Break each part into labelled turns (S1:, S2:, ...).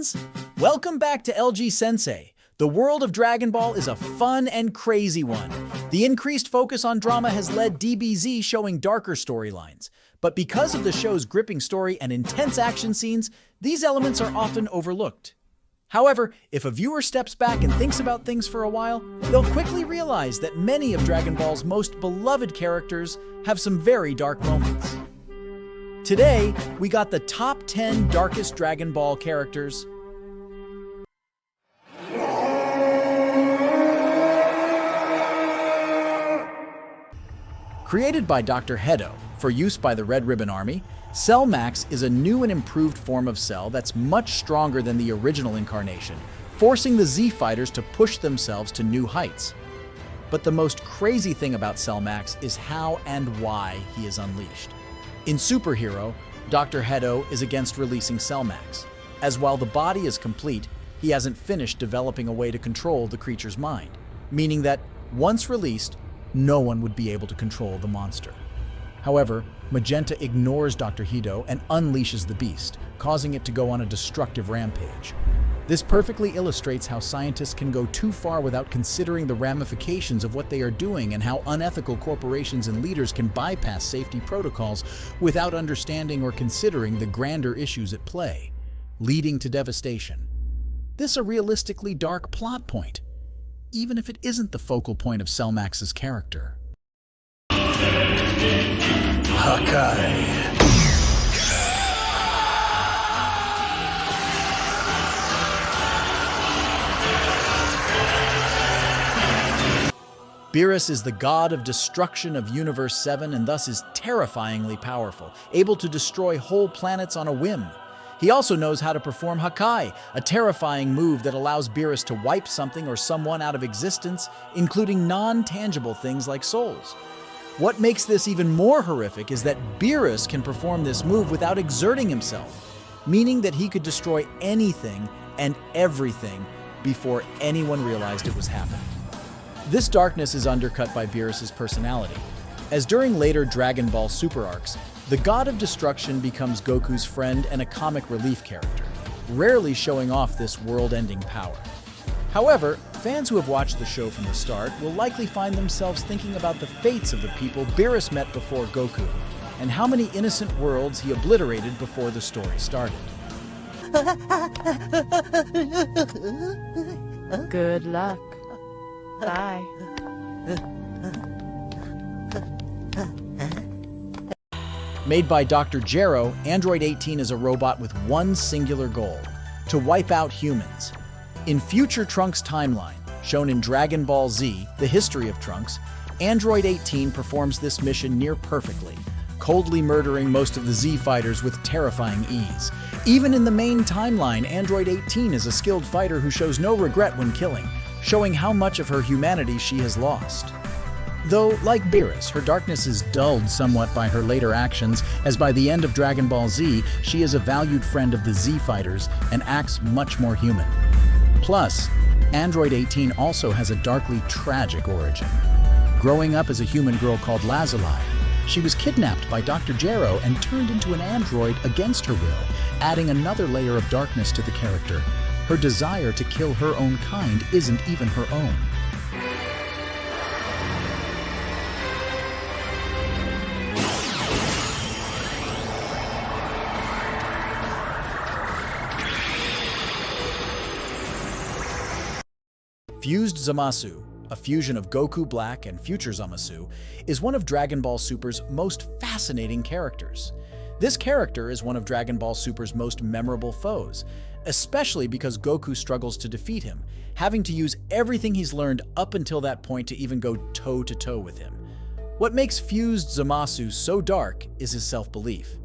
S1: friends! Welcome back to LG Sensei. The world of Dragon Ball is a fun and crazy one. The increased focus on drama has led DBZ showing darker storylines. But because of the show's gripping story and intense action scenes, these elements are often overlooked. However, if a viewer steps back and thinks about things for a while, they'll quickly realize that many of Dragon Ball's most beloved characters have some very dark moments. Today, we got the top 10 darkest Dragon Ball characters. Created by Dr. Hedo for use by the Red Ribbon Army, Cell Max is a new and improved form of Cell that's much stronger than the original incarnation, forcing the Z Fighters to push themselves to new heights. But the most crazy thing about Cell Max is how and why he is unleashed. In Superhero, Dr. Hedo is against releasing Cell Max, as while the body is complete, he hasn't finished developing a way to control the creature's mind, meaning that, once released, no one would be able to control the monster. However, Magenta ignores Dr. Hedo and unleashes the beast, causing it to go on a destructive rampage. This perfectly illustrates how scientists can go too far without considering the ramifications of what they are doing and how unethical corporations and leaders can bypass safety protocols without understanding or considering the grander issues at play, leading to devastation. This is a realistically dark plot point, even if it isn't the focal point of Cell Max's character. Hakai. Beerus is the god of destruction of Universe 7 and thus is terrifyingly powerful, able to destroy whole planets on a whim. He also knows how to perform Hakai, a terrifying move that allows Beerus to wipe something or someone out of existence, including non-tangible things like souls. What makes this even more horrific is that Beerus can perform this move without exerting himself, meaning that he could destroy anything and everything before anyone realized it was happening. This darkness is undercut by Beerus' personality, as during later Dragon Ball Super arcs, the God of Destruction becomes Goku's friend and a comic relief character, rarely showing off this world-ending power. However, fans who have watched the show from the start will likely find themselves thinking about the fates of the people Beerus met before Goku, and how many innocent worlds he obliterated before the story started.
S2: Good luck. Bye.
S1: Made by Dr. Gero, Android 18 is a robot with one singular goal: to wipe out humans. In future Trunks' timeline, shown in Dragon Ball Z, The History of Trunks, Android 18 performs this mission near perfectly, coldly murdering most of the Z Fighters with terrifying ease. Even in the main timeline, Android 18 is a skilled fighter who shows no regret when killing, showing how much of her humanity she has lost. Though, like Beerus, her darkness is dulled somewhat by her later actions, as by the end of Dragon Ball Z, she is a valued friend of the Z Fighters and acts much more human. Plus, Android 18 also has a darkly tragic origin. Growing up as a human girl called Lazuli, she was kidnapped by Dr. Gero and turned into an android against her will, adding another layer of darkness to the character. Her desire to kill her own kind isn't even her own. Fused Zamasu, a fusion of Goku Black and Future Zamasu, is one of Dragon Ball Super's most fascinating characters. This character is one of Dragon Ball Super's most memorable foes, especially because Goku struggles to defeat him, having to use everything he's learned up until that point to even go toe-to-toe with him. What makes Fused Zamasu so dark is his self-belief.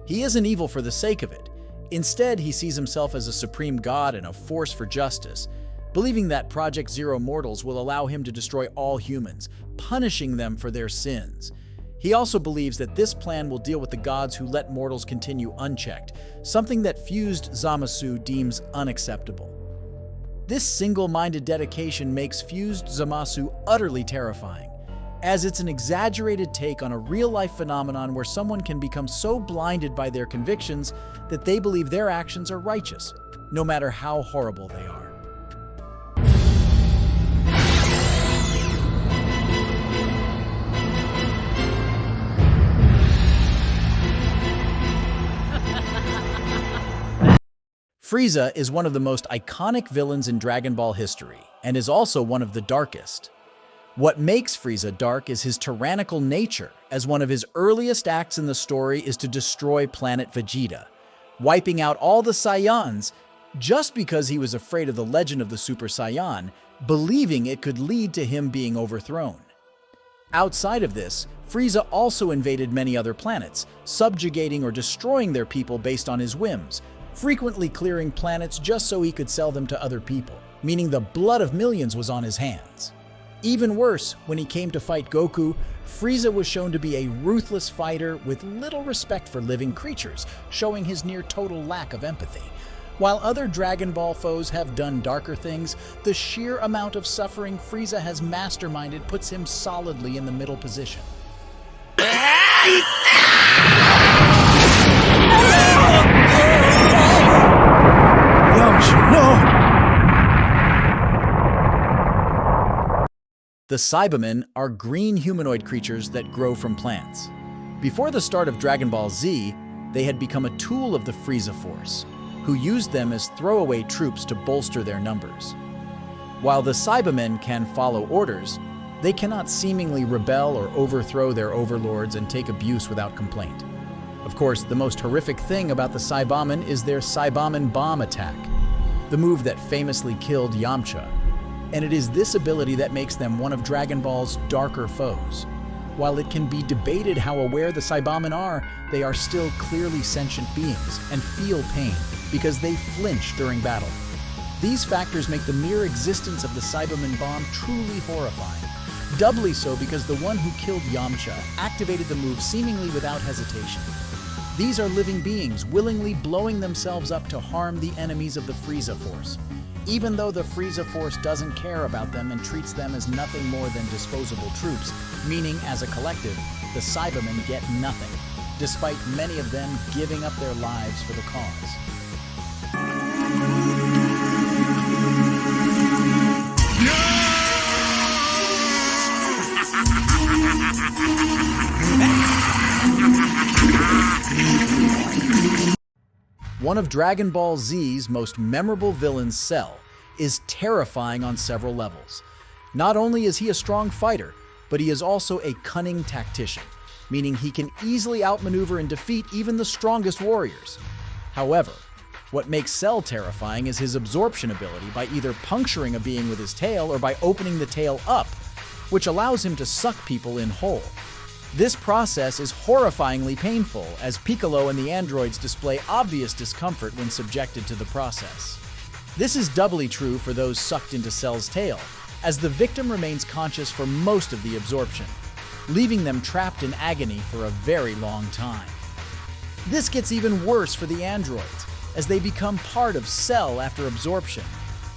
S1: He isn't evil for the sake of it. Instead, he sees himself as a supreme god and a force for justice, believing that Project Zero Mortals will allow him to destroy all humans, punishing them for their sins. He also believes that this plan will deal with the gods who let mortals continue unchecked, something that Fused Zamasu deems unacceptable. This single-minded dedication makes Fused Zamasu utterly terrifying, as it's an exaggerated take on a real-life phenomenon where someone can become so blinded by their convictions that they believe their actions are righteous, no matter how horrible they are. Frieza is one of the most iconic villains in Dragon Ball history, and is also one of the darkest. What makes Frieza dark is his tyrannical nature, as one of his earliest acts in the story is to destroy planet Vegeta, wiping out all the Saiyans just because he was afraid of the legend of the Super Saiyan, believing it could lead to him being overthrown. Outside of this, Frieza also invaded many other planets, subjugating or destroying their people based on his whims, frequently clearing planets just so he could sell them to other people, meaning the blood of millions was on his hands. Even worse, when he came to fight Goku, Frieza was shown to be a ruthless fighter with little respect for living creatures, showing his near-total lack of empathy. While other Dragon Ball foes have done darker things, the sheer amount of suffering Frieza has masterminded puts him solidly in the middle position. No! The Cybermen are green humanoid creatures that grow from plants. Before the start of Dragon Ball Z, they had become a tool of the Frieza Force, who used them as throwaway troops to bolster their numbers. While the Cybermen can follow orders, they cannot seemingly rebel or overthrow their overlords and take abuse without complaint. Of course, the most horrific thing about the Cybermen is their Cybermen bomb attack, the move that famously killed Yamcha. And it is this ability that makes them one of Dragon Ball's darker foes. While it can be debated how aware the Cybermen are, they are still clearly sentient beings and feel pain because they flinch during battle. These factors make the mere existence of the Cybermen bomb truly horrifying. Doubly so because the one who killed Yamcha activated the move seemingly without hesitation. These are living beings willingly blowing themselves up to harm the enemies of the Frieza Force, even though the Frieza Force doesn't care about them and treats them as nothing more than disposable troops, meaning as a collective, the Cybermen get nothing, despite many of them giving up their lives for the cause. One of Dragon Ball Z's most memorable villains, Cell, is terrifying on several levels. Not only is he a strong fighter, but he is also a cunning tactician, meaning he can easily outmaneuver and defeat even the strongest warriors. However, what makes Cell terrifying is his absorption ability by either puncturing a being with his tail or by opening the tail up, which allows him to suck people in whole. This process is horrifyingly painful, as Piccolo and the androids display obvious discomfort when subjected to the process. This is doubly true for those sucked into Cell's tail, as the victim remains conscious for most of the absorption, leaving them trapped in agony for a very long time. This gets even worse for the androids, as they become part of Cell after absorption,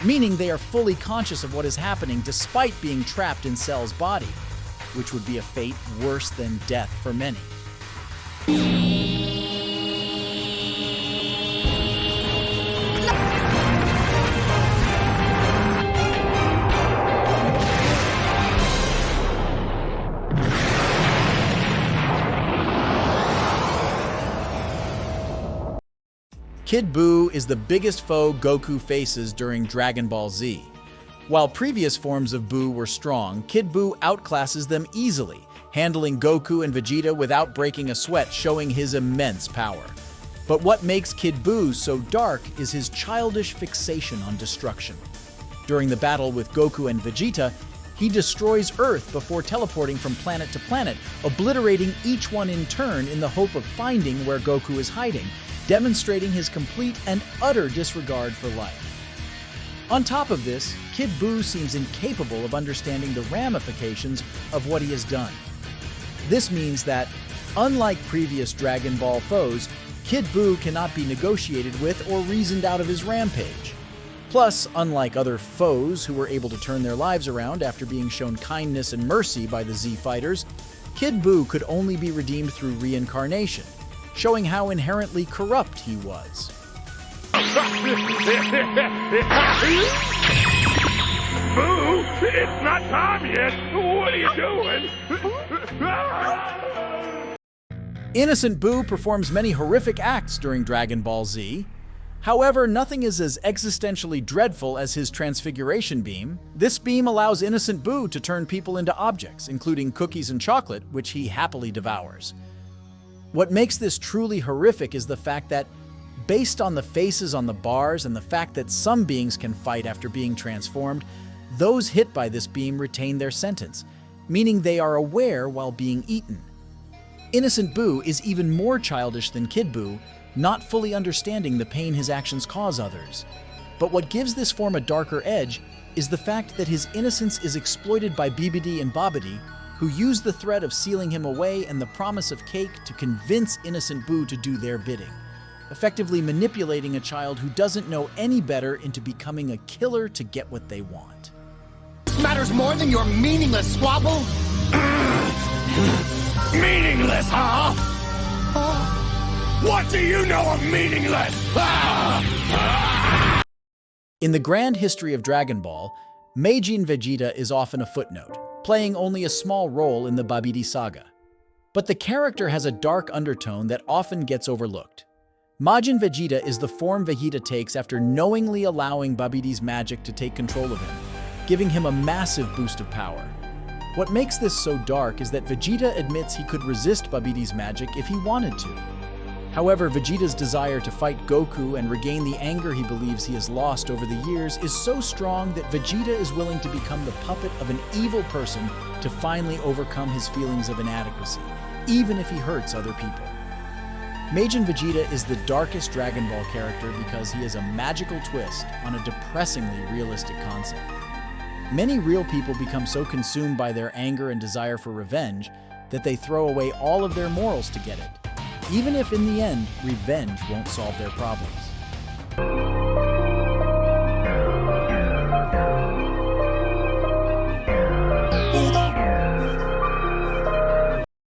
S1: meaning they are fully conscious of what is happening despite being trapped in Cell's body, which would be a fate worse than death for many. Kid Buu is the biggest foe Goku faces during Dragon Ball Z. While previous forms of Buu were strong, Kid Buu outclasses them easily, handling Goku and Vegeta without breaking a sweat, showing his immense power. But what makes Kid Buu so dark is his childish fixation on destruction. During the battle with Goku and Vegeta, he destroys Earth before teleporting from planet to planet, obliterating each one in turn in the hope of finding where Goku is hiding, demonstrating his complete and utter disregard for life. On top of this, Kid Buu seems incapable of understanding the ramifications of what he has done. This means that, unlike previous Dragon Ball foes, Kid Buu cannot be negotiated with or reasoned out of his rampage. Plus, unlike other foes who were able to turn their lives around after being shown kindness and mercy by the Z Fighters, Kid Buu could only be redeemed through reincarnation, showing how inherently corrupt he was.
S3: Boo! It's not time yet! What are you doing?
S1: Innocent Boo performs many horrific acts during Dragon Ball Z. However, nothing is as existentially dreadful as his transfiguration beam. This beam allows Innocent Boo to turn people into objects, including cookies and chocolate, which he happily devours. What makes this truly horrific is the fact that, based on the faces on the bars and the fact that some beings can fight after being transformed, those hit by this beam retain their sentence, meaning they are aware while being eaten. Innocent Boo is even more childish than Kid Boo, not fully understanding the pain his actions cause others. But what gives this form a darker edge is the fact that his innocence is exploited by Bibidi and Babidi, who use the threat of sealing him away and the promise of cake to convince Innocent Boo to do their bidding, effectively manipulating a child who doesn't know any better into becoming a killer to get what they want.
S4: This matters more than your meaningless squabble?
S3: Meaningless, huh? What do you know of meaningless?
S1: In the grand history of Dragon Ball, Majin Vegeta is often a footnote, playing only a small role in the Babidi saga. But the character has a dark undertone that often gets overlooked. Majin Vegeta is the form Vegeta takes after knowingly allowing Babidi's magic to take control of him, giving him a massive boost of power. What makes this so dark is that Vegeta admits he could resist Babidi's magic if he wanted to. However, Vegeta's desire to fight Goku and regain the anger he believes he has lost over the years is so strong that Vegeta is willing to become the puppet of an evil person to finally overcome his feelings of inadequacy, even if he hurts other people. Majin Vegeta is the darkest Dragon Ball character because he is a magical twist on a depressingly realistic concept. Many real people become so consumed by their anger and desire for revenge that they throw away all of their morals to get it, even if in the end, revenge won't solve their problems.